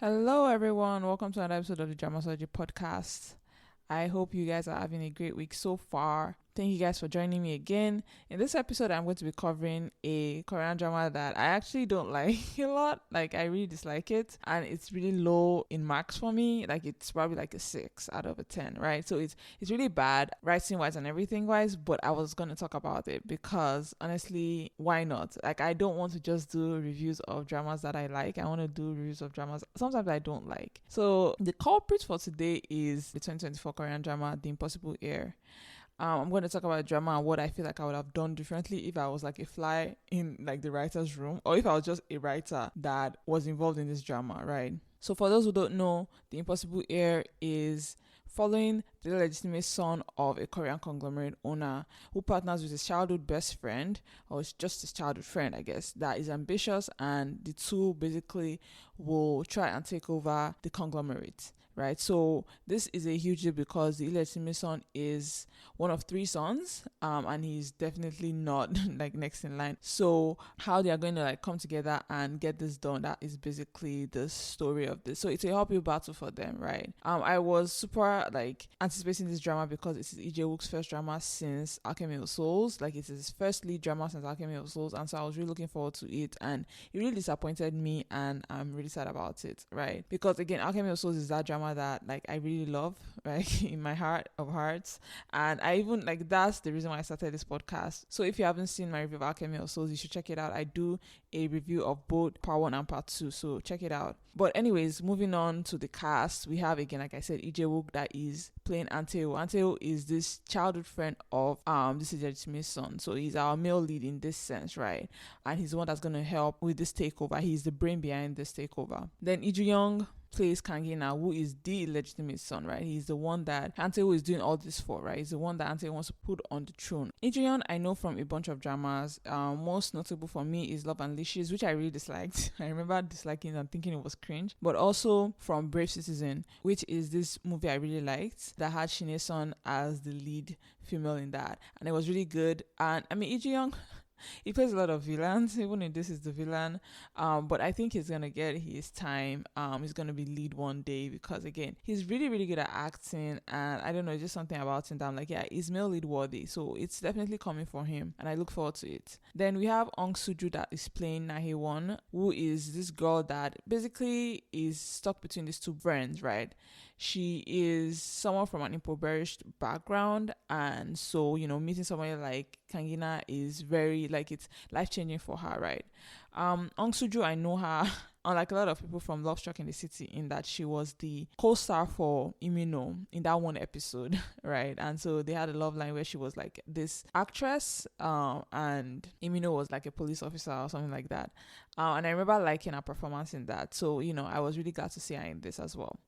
Hello, everyone. Welcome to another episode of the Dramaology podcast. I hope you guys are having a great week so far. Thank you guys for joining me again. In this episode, I'm going to be covering a Korean drama that I actually don't like a lot. Like, I really dislike it. And it's really low in marks for me. Like, it's probably like a 6 out of a 10, right? So it's really bad, writing-wise and everything-wise. But I was going to talk about it because, honestly, why not? Like, I don't want to just do reviews of dramas that I like. I want to do reviews of dramas sometimes I don't like. So the culprit for today is the 2024 Korean drama, The Impossible Heir. I'm going to talk about drama and what I feel like I would have done differently if I was like a fly in like the writer's room, or if I was just a writer that was involved in this drama, right? So for those who don't know, The Impossible Heir is following the illegitimate son of a Korean conglomerate owner who partners with his childhood best friend, or it's just his childhood friend, I guess, that is ambitious, and the two basically will try and take over the conglomerate. Right, so this is a huge deal because the illegitimate son is one of 3 sons, and he's definitely not like next in line. So how they are going to like come together and get this done, that is basically the story of this. So it's a uphill battle for them, right? I was super like anticipating this drama because it's Lee Jae-wook's first drama since Alchemy of Souls. Like, it's his first lead drama since Alchemy of Souls, and so I was really looking forward to it, and it really disappointed me, and I'm really sad about it, right? Because again, Alchemy of Souls is that drama that like I really love, right, in my heart of hearts, and I even like that's the reason why I started this podcast. So if you haven't seen my review of Alchemy of Souls, you should check it out. I do a review of both part 1 and part 2, so check it out. But anyways, moving on to the cast, we have again, like I said, Lee Jae-wook that is playing Anteo. Anteo is this childhood friend of this illegitimate son, so he's our male lead in this sense, right? And he's the one that's going to help with this takeover. He's the brain behind this takeover. Then Lee Joo-young plays Kangina, who is the illegitimate son, right? He's the one that Anteo is doing all this for, right? He's the one that Anteo wants to put on the throne. Lee Joo-young, I know from a bunch of dramas. Most notable for me is Love Unleashes, which I really disliked. I remember disliking it and thinking it was cringe. But also from Brave Citizen, which is this movie I really liked that had Shin Ye-sun as the lead female in that, and it was really good. And I mean, Lee Joo-young, he plays a lot of villains, even if this is the villain. But I think he's gonna get his time. He's gonna be lead one day because again, he's really, really good at acting, and I don't know, just something about him that I'm like, yeah, he's male lead worthy. So it's definitely coming for him, and I look forward to it. Then we have Ong Soo-ju that is playing Na-hee-won, who is this girl that basically is stuck between these 2 friends, right? She is someone from an impoverished background, and so, you know, meeting somebody like Kangina is very, like, it's life-changing for her, right? Ong Soo-ju, I know her unlike a lot of people from Love Struck in the City, in that she was the co-star for Imino in that one episode, right? And so they had a love line where she was like this actress, and Imino was like a police officer or something like that. And I remember liking her performance in that. So, you know, I was really glad to see her in this as well.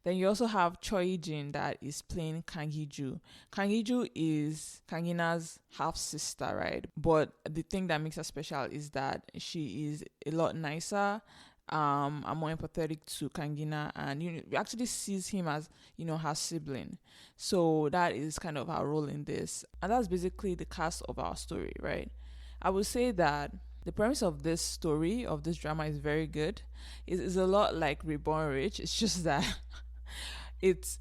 Then you also have Choi Jin that is playing Kang Hee-ju. Kang Hee-ju is Kangina's half-sister, right? But the thing that makes her special is that she is a lot nicer, and more empathetic to Kangina, and you actually sees him as, you know, her sibling. So that is kind of her role in this. And that's basically the cast of our story, right? I would say that the premise of this story, of this drama, is very good. It's a lot like Reborn Rich. It's just that it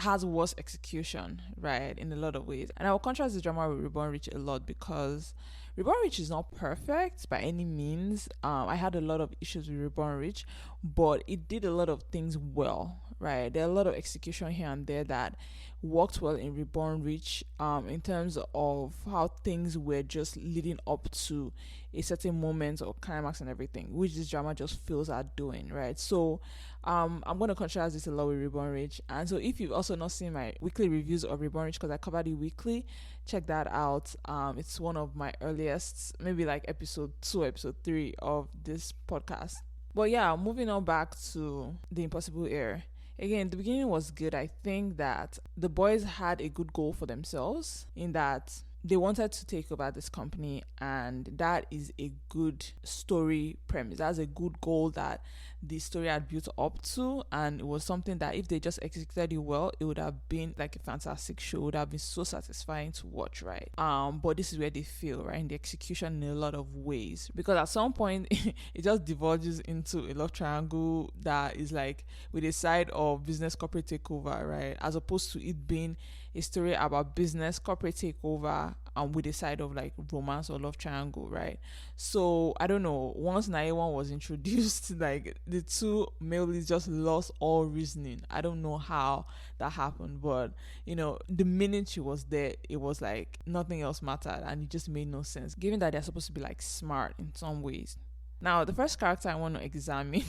has worse execution, right, in a lot of ways. And I will contrast this drama with Reborn Rich a lot because Reborn Rich is not perfect by any means. I had a lot of issues with Reborn Rich, but it did a lot of things well, right? There are a lot of execution here and there that worked well in Reborn Rich, in terms of how things were just leading up to a certain moment or climax and everything, which this drama just feels at doing, right? So I'm going to contrast this a lot with Reborn Rich. And so if you've also not seen my weekly reviews of Reborn Rich, because I covered it weekly, check that out. It's one of my earliest, maybe like episode 2, episode 3 of this podcast. But yeah, moving on back to The Impossible Heir. Again, the beginning was good. I think that the boys had a good goal for themselves in that they wanted to take over this company, and that is a good story premise. That's a good goal that the story had built up to, and it was something that if they just executed it well, it would have been like a fantastic show. It would have been so satisfying to watch, right? But this is where they fail, right, in the execution in a lot of ways, because at some point it just diverges into a love triangle that is like with a side of business corporate takeover, right, as opposed to it being a story about business corporate takeover with a side of like romance or love triangle, right? So I don't know, once Naiwan was introduced, like the two male leads just lost all reasoning. I don't know how that happened, but the minute she was there, it was like nothing else mattered, and it just made no sense given that they're supposed to be like smart in some ways. Now, the first character I want to examine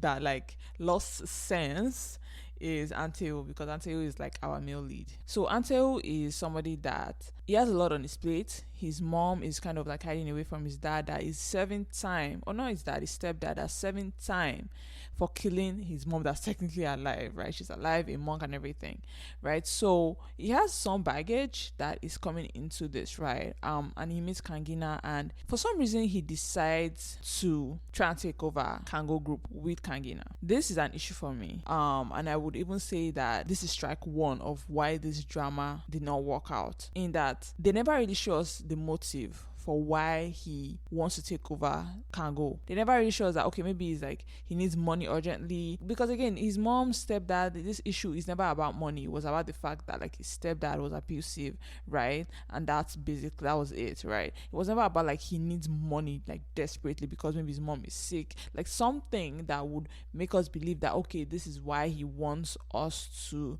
that like lost sense is Anteo, because Anteo is like our male lead. So Anteo is somebody that he has a lot on his plate. His mom is kind of like hiding away from his dad that is serving time, or not his dad, his stepdad that's serving time for killing his mom that's technically alive, right? She's alive, a monk and everything, right? So he has some baggage that is coming into this, right? And he meets Kangina, and for some reason he decides to try and take over Kango group with Kangina. This is an issue for me. And I would even say that this is strike one of why this drama did not work out, in that they never really show us the motive for why he wants to take over Kango. They never really show us that, okay, maybe he's like, he needs money urgently. Because again, his mom's stepdad, this issue is never about money. It was about the fact that like his stepdad was abusive, right? And that was it, right? It was never about like he needs money like desperately because maybe his mom is sick. Like something that would make us believe that, okay, this is why he wants us to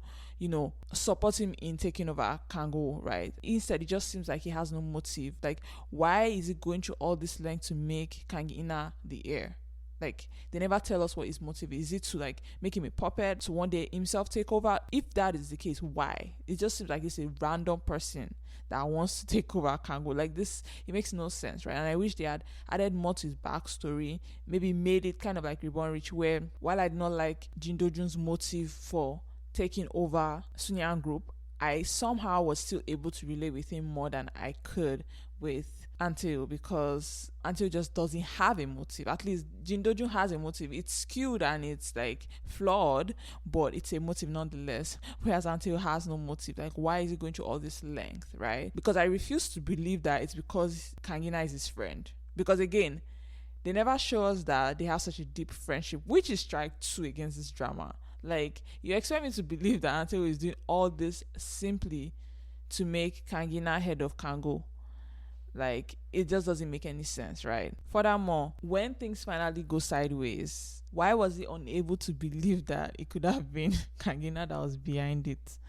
support him in taking over Kango, right? Instead, it just seems like he has no motive. Like, why is he going through all this length to make Kangina the heir? Like, they never tell us what his motive is. Is it to like make him a puppet, to one day himself take over? If that is the case, why? It just seems like it's a random person that wants to take over Kango. Like this, it makes no sense, right? And I wish they had added more to his backstory, maybe made it kind of like Reborn Rich, where while I did not like Jin Do-jun's motive for taking over Sunyan Group, I somehow was still able to relate with him more than I could with Anteo, because Anteo just doesn't have a motive. At least Jin Do-jun has a motive. It's skewed and it's like flawed, but it's a motive nonetheless. Whereas Anteo has no motive. Like, why is he going through all this length, right? Because I refuse to believe that it's because Kangina is his friend. Because again, they never show us that they have such a deep friendship, which is strike two against this drama. Like, you expect me to believe that Anteo is doing all this simply to make Kangina head of Kango. Like, it just doesn't make any sense, right? Furthermore, when things finally go sideways, why was he unable to believe that it could have been Kangina that was behind it?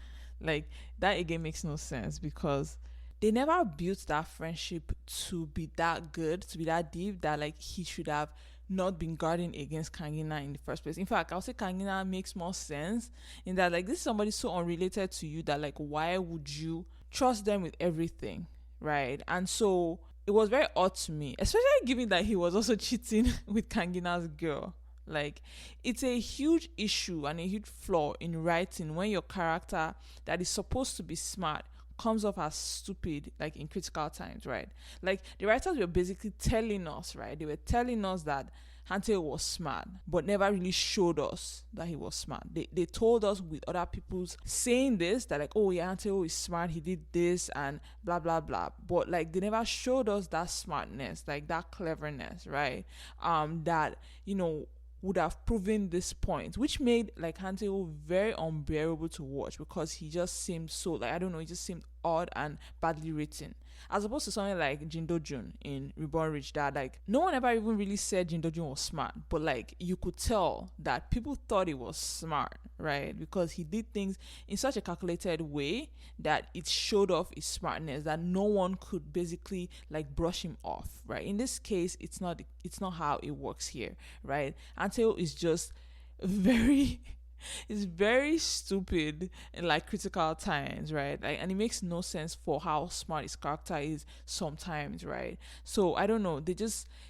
Like, that again makes no sense, because they never built that friendship to be that good, to be that deep, that like he should have not been guarding against Kangina in the first place. In fact, I'll say Kangina makes more sense in that like this is somebody so unrelated to you that like why would you trust them with everything, right? And so it was very odd to me, especially given that he was also cheating with Kangina's girl. Like, it's a huge issue and a huge flaw in writing when your character that is supposed to be smart comes off as stupid, like in critical times, right? Like, the writers were basically telling us, right? They were telling us that Anteo was smart, but never really showed us that he was smart. They told us with other people's saying this, that like, oh yeah, Anteo is smart, he did this and blah blah blah, but like they never showed us that smartness, like that cleverness, right? That would have proven this point, which made like Anteo very unbearable to watch, because he just seemed so like, I don't know, he just seemed odd and badly written, as opposed to something like Jin Do-jun in Reborn Rich, that like no one ever even really said Jin Do-jun was smart, but like you could tell that people thought he was smart, right? Because he did things in such a calculated way that it showed off his smartness, that no one could basically like brush him off, right? In this case, it's not how it works here, right? Anteo is just very it's very stupid in like critical times, right? Like, and it makes no sense for how smart his character is sometimes, right? So I don't know,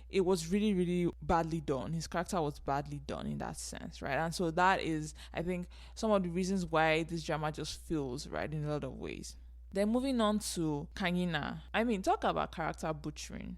it was really really badly done. His character was badly done in that sense, right? And so that is, I think, some of the reasons why this drama just feels right in a lot of ways. Then moving on to Kangina, I mean, talk about character butchering.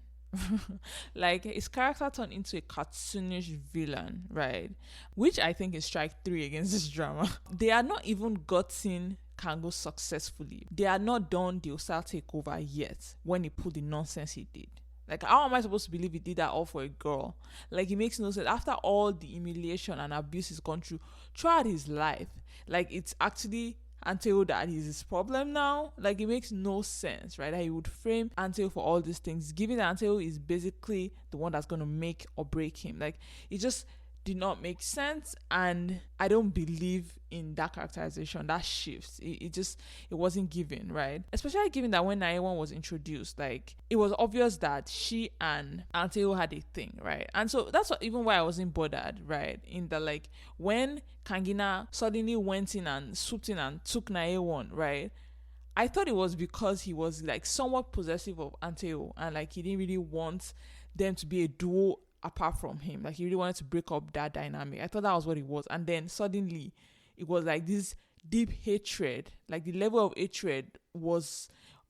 Like his character turned into a cartoonish villain, right? Which I think is strike three against this drama. They are not even gotten Kango successfully. They are not done the hostile takeover yet when he pulled the nonsense he did. Like, how am I supposed to believe he did that all for a girl? Like, it makes no sense. After all the humiliation and abuse he's gone through throughout his life, like, it's actually Anteo that is his problem now. Like, it makes no sense, right? That he would frame Anteo for all these things, given that Anteo is basically the one that's going to make or break him. Like, it just did not make sense, and I don't believe in that characterization, that shift. It wasn't given, right? Especially given that when Naewan was introduced, like, it was obvious that she and Anteo had a thing, right? And so that's even why I wasn't bothered, right? In the, like, when Kangina suddenly went in and swooped in and took Naewan, right? I thought it was because he was, like, somewhat possessive of Anteo, and, like, he didn't really want them to be a duo apart from him. Like, he really wanted to break up that dynamic. I thought that was what it was. And then suddenly it was like this deep hatred. Like, the level of hatred was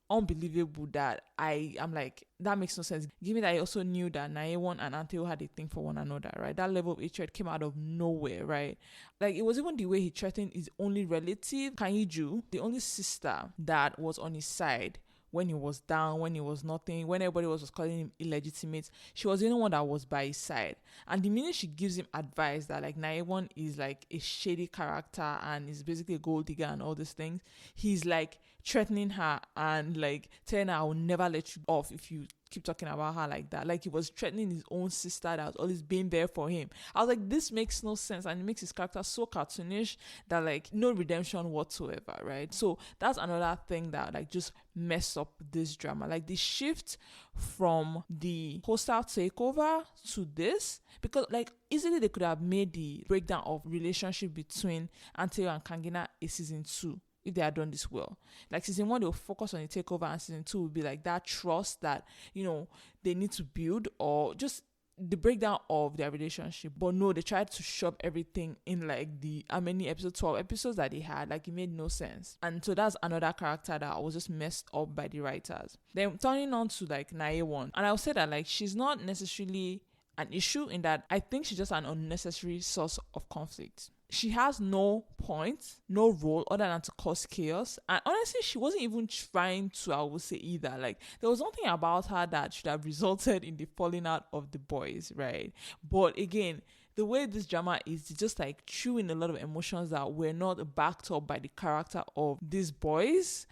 unbelievable that I'm like, that makes no sense, given that I also knew that Naewan and Anteo had a thing for one another, right? That level of hatred came out of nowhere, right? Like, it was even the way he threatened his only relative, Kanyiju, the only sister that was on his side when he was down, when he was nothing, when everybody was calling him illegitimate. She was the only one that was by his side. And the minute she gives him advice that, like, Naewan is like a shady character and is basically a gold digger and all these things, he's like threatening her and like telling her, I will never let you off if you keep talking about her like that. Like, he was threatening his own sister that was always being there for him. I was like, this makes no sense, and it makes his character so cartoonish that, like, no redemption whatsoever, right? So that's another thing that, like, just messed up this drama. Like, the shift from the hostile takeover to this, because, like, easily they could have made the breakdown of relationship between Anteo and Kangina a season 2 if they had done this well. Like, season 1 they'll focus on the takeover, and season 2 will be like that trust that, you know, they need to build, or just the breakdown of their relationship. But no, they tried to shove everything in, like, the how many episodes, 12 episodes that they had. Like, it made no sense. And so that's another character that was just messed up by the writers. Then turning on to, like, Naewan, and I'll say that, like, she's not necessarily an issue, in that I think she's just an unnecessary source of conflict. She has no point, no role other than to cause chaos. And honestly, she wasn't even trying to, I would say, either. Like, there was nothing about her that should have resulted in the falling out of the boys, right? But again, the way this drama is just like chewing a lot of emotions that were not backed up by the character of these boys.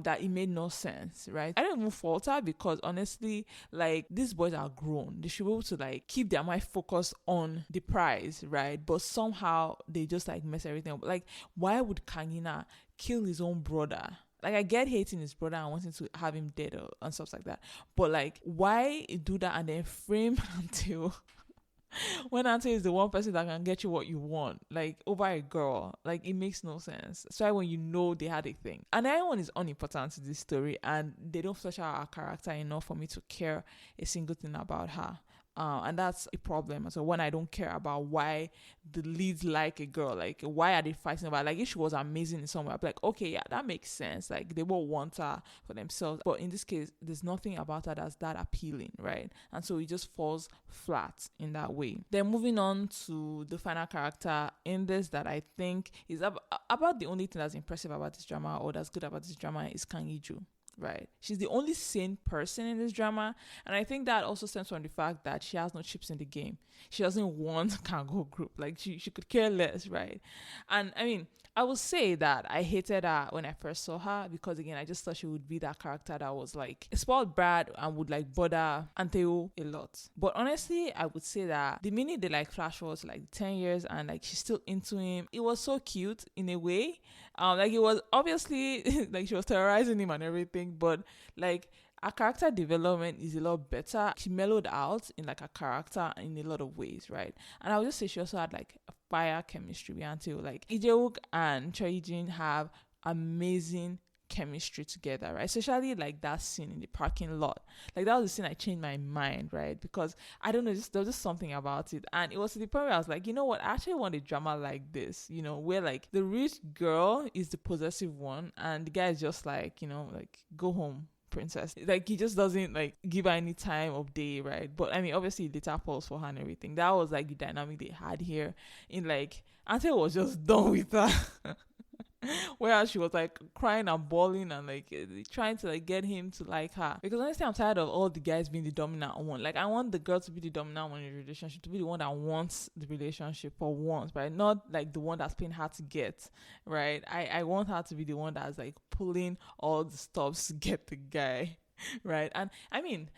That it made no sense, right? I don't even falter, because honestly, like, these boys are grown. They should be able to, like, keep their mind focused on the prize, right? But somehow they just, like, mess everything up. Like, why would Kangina kill his own brother? Like, I get hating his brother and wanting to have him dead and stuff like that. But, like, why do that and then frame until when Ante is the one person that can get you what you want, like, over a girl? Like, it makes no sense. Especially when you know they had a thing. And everyone is unimportant to this story, and they don't flesh out her character enough for me to care a single thing about her. And that's a problem. So when I don't care about why the leads like a girl, like, why are they fighting about, like, if she was amazing in some way, I'd be like, okay, yeah, that makes sense. Like, they will want her for themselves. But in this case, there's nothing about her that's that appealing, right? And so it just falls flat in that way. Then moving on to the final character in this that I think is about the only thing that's impressive about this drama, or that's good about this drama, is Kangiju. Right, she's the only sane person in this drama, and I think that also stems from the fact that she has no chips in the game. She doesn't want Kango group. Like, she could care less, right? And I mean, I will say that I hated her when I first saw her, because again, I just thought she would be that character that was like a spoiled brat and would, like, bother Anteo a lot. But honestly, I would say that the minute they, like, flash forward to, like, 10 years and, like, she's still into him, it was so cute in a way. Like, it was obviously like she was terrorizing him and everything, but, like, her character development is a lot better. She mellowed out in, like, a character in a lot of ways, right? And I would just say she also had, like, a fire chemistry with Anteo. Like, Ijewook and Choijin have amazing chemistry together, right? Especially, like, that scene in the parking lot. Like, that was the scene I changed my mind, right? Because I don't know, there was just something about it, and it was to the point where I was like, you know what, I actually want a drama like this, you know, where, like, the rich girl is the possessive one and the guy is just like, you know, like, go home, princess. Like, he just doesn't like give her any time of day, right? But I mean, obviously he later falls for her and everything. That was like the dynamic they had here. In like, Ante was just done with her. Whereas she was like crying and bawling and like trying to like get him to like her. Because honestly, I'm tired of all the guys being the dominant one. Like, I want the girl to be the dominant one in the relationship, to be the one that wants the relationship for once, right? Not like the one that's paying her to get, right? I want her to be the one that's like pulling all the stops to get the guy, right? And I mean,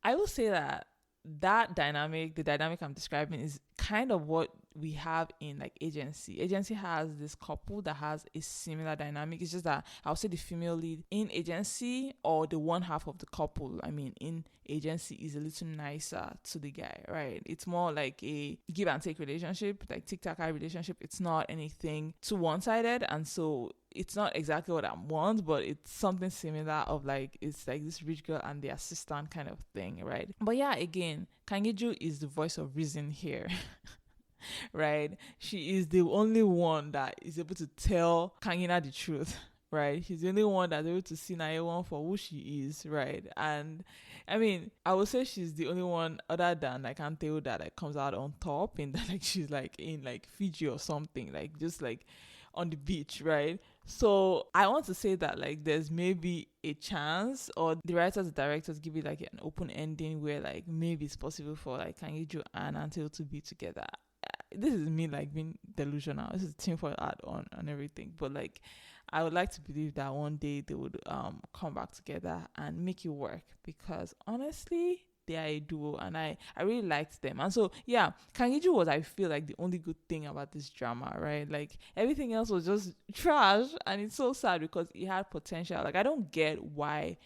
I will say that dynamic, the dynamic I'm describing, is kind of what we have in like agency. Agency has this couple that has a similar dynamic. It's just that I'll say the female lead in agency, or the one half of the couple, I mean, in agency, is a little nicer to the guy, right? It's more like a give and take relationship, like tic-tac-eye relationship. It's not anything too one-sided, and so it's not exactly what I want, but it's something similar of like, it's like this rich girl and the assistant kind of thing, right? But yeah, again, Kangeju is the voice of reason here. Right? She is the only one that is able to tell Kangina the truth, right? She's the only one that's able to see Naewan for who she is, right? And I mean, I would say she's the only one other than like Anteo that like comes out on top, and that like she's like in like Fiji or something, like just like on the beach, right? So I want to say that like there's maybe a chance, or the writers and directors give it like an open ending where like maybe it's possible for like Kangeju and Anteo to be together. This is me like being delusional. This is team for art on and everything, but like I would like to believe that one day they would come back together and make it work, because honestly they are a duo and I really liked them. And so yeah, Kangeju was, I feel like, the only good thing about this drama, right? Like everything else was just trash, and it's so sad because it had potential. Like, I don't get why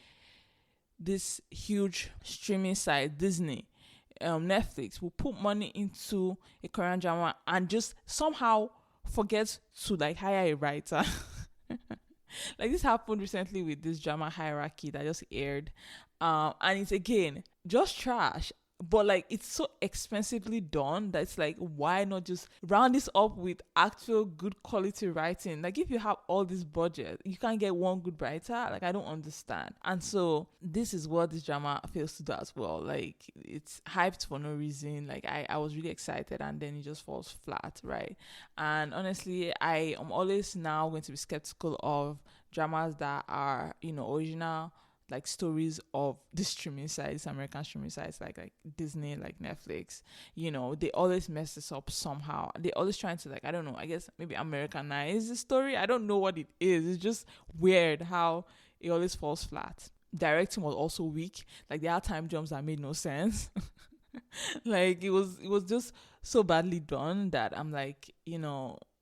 this huge streaming site, Disney, Netflix, will put money into a Korean drama and just somehow forget to like hire a writer. Like, this happened recently with this drama Hierarchy that just aired, and it's again just trash. But like, it's so expensively done that it's like, why not just round this up with actual good quality writing? Like, if you have all this budget, you can't get one good writer. Like, I don't understand. And so this is what this drama fails to do as well. Like, it's hyped for no reason. Like, I was really excited, and then it just falls flat, right? And honestly, I am always now going to be skeptical of dramas that are, original like stories of the streaming sites, American streaming sites like Disney, like Netflix. They always mess this up somehow. They always trying to like, I don't know, I guess maybe Americanize the story. I don't know what it is. It's just weird how it always falls flat. Directing was also weak. Like, there are time jumps that made no sense. Like, it was just so badly done that I'm like,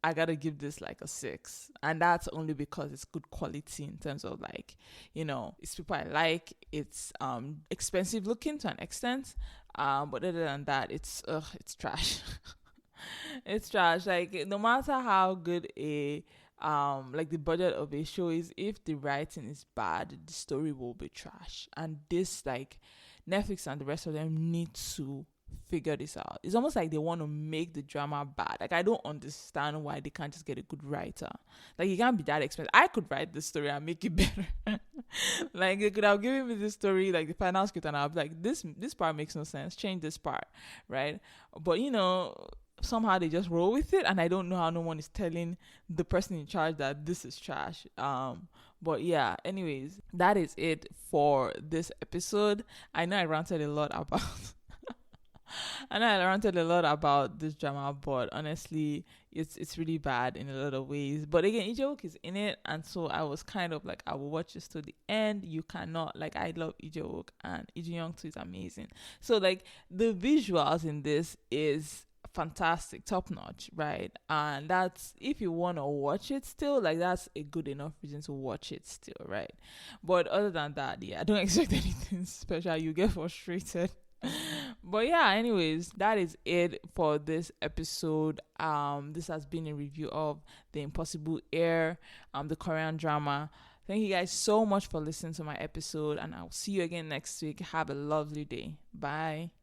I gotta give this like a 6, and that's only because it's good quality in terms of like, it's people I like. It's expensive looking to an extent, but other than that, it's trash. It's trash. Like, no matter how good a like the budget of a show is, if the writing is bad, the story will be trash. And this, like, Netflix and the rest of them need to figure this out. It's almost like they want to make the drama bad. Like, I don't understand why they can't just get a good writer. Like, it can't be that expensive. I could write this story and make it better. Like, they could have given me this story, like the final script, and I'll be like, this part makes no sense, change this part, right? But somehow they just roll with it, and I don't know how no one is telling the person in charge that this is trash. But yeah, anyways, that is it for this episode. I know I ranted a lot about this drama, but honestly, it's really bad in a lot of ways. But again, Ijeok is in it, and so I was kind of like, I will watch this to the end. You cannot, like, I love Ijeok, and Ijeong too is amazing. So like, the visuals in this is fantastic, top notch, right? And that's, if you want to watch it still, like, that's a good enough reason to watch it still, right? But other than that, yeah, don't expect anything special. You get frustrated. But yeah, anyways, that is it for this episode. This has been a review of The Impossible Heir, the Korean drama. Thank you guys so much for listening to my episode, and I'll see you again next week. Have a lovely day. Bye.